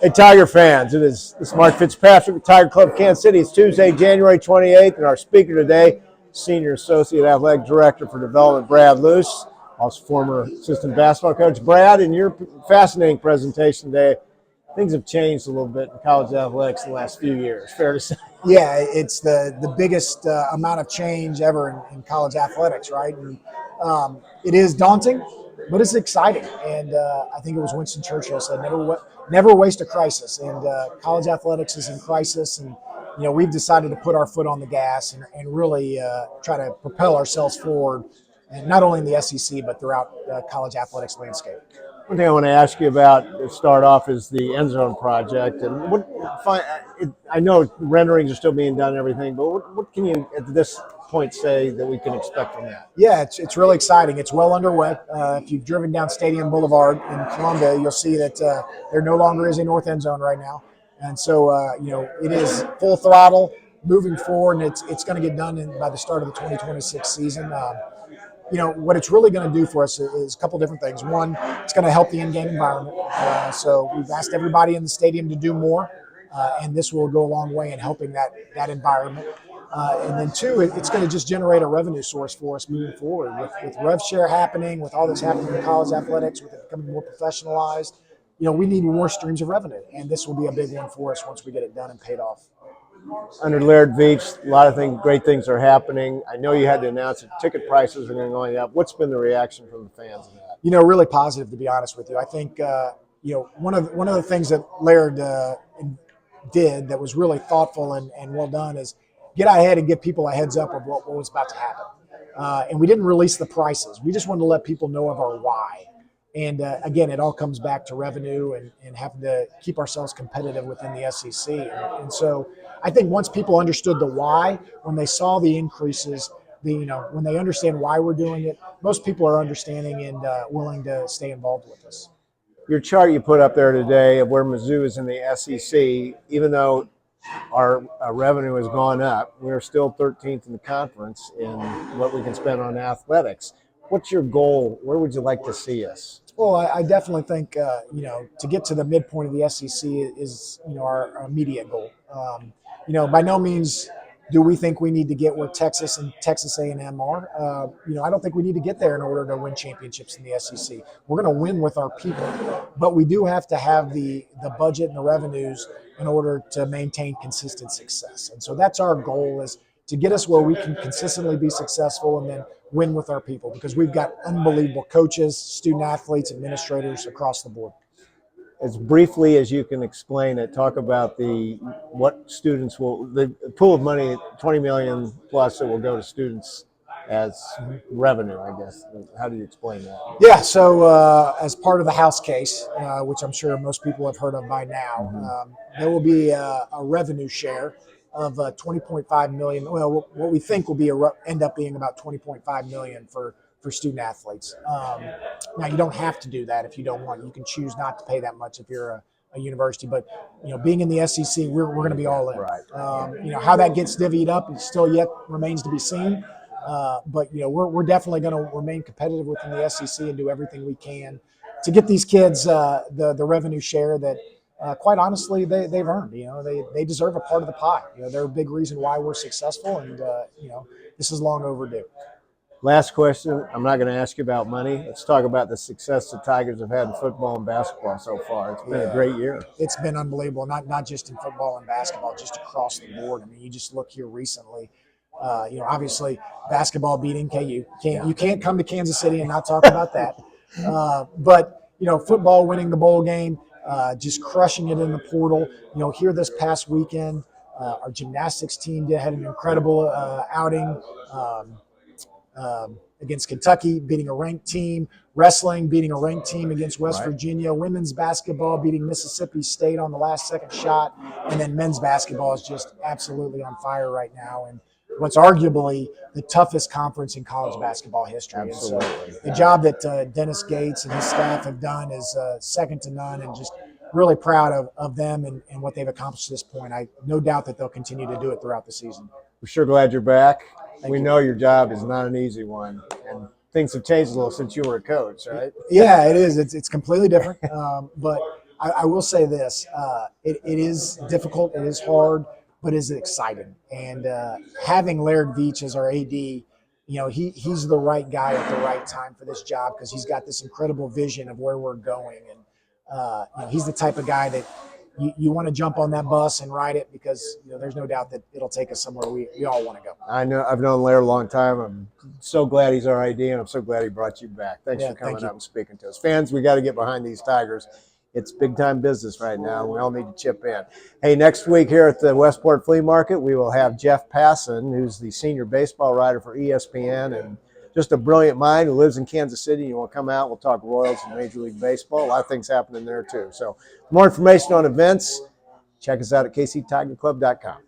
Hey, Tiger fans, this is Mark Fitzpatrick with Tiger Club Kansas City. It's Tuesday, January 28th, and our speaker today, Senior Associate Athletic Director for Development, Brad Loos, also former assistant basketball coach. Brad, in your fascinating presentation today, things have changed a little bit in college athletics in the last few years, fair to say. Yeah, it's the biggest amount of change ever in college athletics, right? And it is daunting, but it's exciting. And I think it was Winston Churchill said, "Never waste a crisis." And college athletics is in crisis, and we've decided to put our foot on the gas and really try to propel ourselves forward, and not only in the SEC but throughout college athletics landscape. One thing I want to ask you about to start off is the end zone project. And I know renderings are still being done and everything, but what can you at this point say that we can expect from that? Yeah, it's really exciting. It's well underway. If you've driven down Stadium Boulevard in Columbia, you'll see that there no longer is a north end zone right now. And so, it is full throttle moving forward, and it's going to get done by the start of the 2026 season. What it's really going to do for us is a couple different things. One, it's going to help the in-game environment. So we've asked everybody in the stadium to do more, and this will go a long way in helping that environment. And then two, it's going to just generate a revenue source for us moving forward. With rev share happening, with all that's happening in college athletics, with it becoming more professionalized, we need more streams of revenue, and this will be a big one for us once we get it done and paid off. Under Laird Veach, a lot of great things are happening. I know you had to announce that ticket prices are going to go up. What's been the reaction from the fans of that? Really positive, to be honest with you. I think one of the things that Laird did that was really thoughtful and well done is get ahead and give people a heads up of what was about to happen. And we didn't release the prices. We just wanted to let people know of our why. And again, it all comes back to revenue and having to keep ourselves competitive within the SEC. And so I think once people understood the why, when they saw the increases, when they understand why we're doing it, most people are understanding and willing to stay involved with us. Your chart you put up there today of where Mizzou is in the SEC, even though our revenue has gone up, we're still 13th in the conference in what we can spend on athletics. What's your goal? Where would you like to see us? Well, I definitely think, to get to the midpoint of the SEC is, our immediate goal. By no means do we think we need to get where Texas and Texas A&M are. I don't think we need to get there in order to win championships in the SEC. We're going to win with our people, but we do have to have the budget and the revenues in order to maintain consistent success. And so that's our goal, is to get us where we can consistently be successful and then win with our people, because we've got unbelievable coaches, student athletes, administrators across the board. As briefly as you can explain it, talk about the pool of money, $20 million plus, that will go to students as revenue, I guess. How do you explain that? Yeah, so as part of the House case, which I'm sure most people have heard of by now, there will be a revenue share of $20.5 million. Well, what we think will end up being about $20.5 million for student athletes. Now, you don't have to do that if you don't want. You can choose not to pay that much if you're a university. But being in the SEC, we're going to be all in. Right. How that gets divvied up is still yet remains to be seen. But we're definitely going to remain competitive within the SEC and do everything we can to get these kids the revenue share that, quite honestly, they've earned. They deserve a part of the pie. They're a big reason why we're successful, and this is long overdue. Last question. I'm not going to ask you about money. Let's talk about the success the Tigers have had in football and basketball so far. It's been a great year. It's been unbelievable, not just in football and basketball, just across the board. I mean, you just look here recently. Obviously, basketball beating KU. You can't come to Kansas City and not talk about that. But football winning the bowl game, just crushing it in the portal. Here this past weekend, our gymnastics team had an incredible outing. Against Kentucky, beating a ranked team, wrestling, beating a ranked team against West Virginia, women's basketball beating Mississippi State on the last second shot, and then men's basketball is just absolutely on fire right now, and what's arguably the toughest conference in college basketball history. Absolutely. And so the job that Dennis Gates and his staff have done is second to none, and just really proud of them and what they've accomplished at this point. I no doubt that they'll continue to do it throughout the season. We're sure glad you're back. We know your job is not an easy one, and things have changed a little since you were a coach, right? Yeah, it is. It's completely different. But I will say this: it is difficult, it is hard, but it's exciting. And having Laird Veach as our AD, he's the right guy at the right time for this job because he's got this incredible vision of where we're going, and he's the type of guy that you want to jump on that bus and ride it because there's no doubt that it'll take us somewhere we all want to go. I know I've known Laird a long time. I'm so glad he's our ID, and I'm so glad he brought you back. Thanks for coming out and speaking to us. Fans, we got to get behind these Tigers. It's big time business right now. We all need to chip in. Hey, next week here at the Westport Flea Market, we will have Jeff Passan, who's the senior baseball writer for ESPN and just a brilliant mind who lives in Kansas City. You want to come out, we'll talk Royals and Major League Baseball. A lot of things happening there too. So more information on events, check us out at kctigerclub.com.